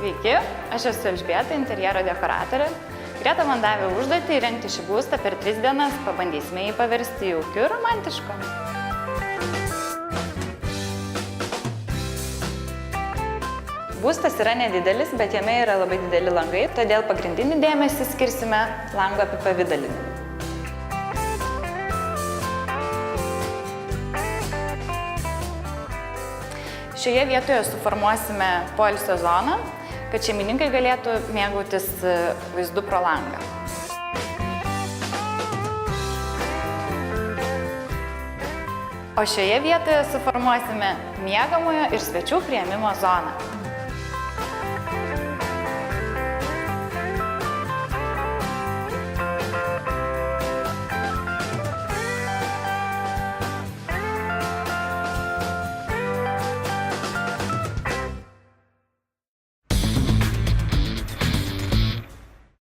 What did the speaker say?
Sveiki, aš esu Elžbieta, interjero dekoratorė. Greta man davė užduotį įrengti šį būstą per 3 dienas, pabandysime jį paversti jaukiu ir romantišku. Būstas yra nedidelis, bet jame yra labai dideli langai, todėl pagrindinį dėmesį skirsime lango apipavidalinimui. Šioje vietoje suformuosime poilsio zoną, kad šeimininkai galėtų mėgautis vaizdu pro langą. O šioje vietoje suformuosime miegamojo ir svečių priėmimo zoną.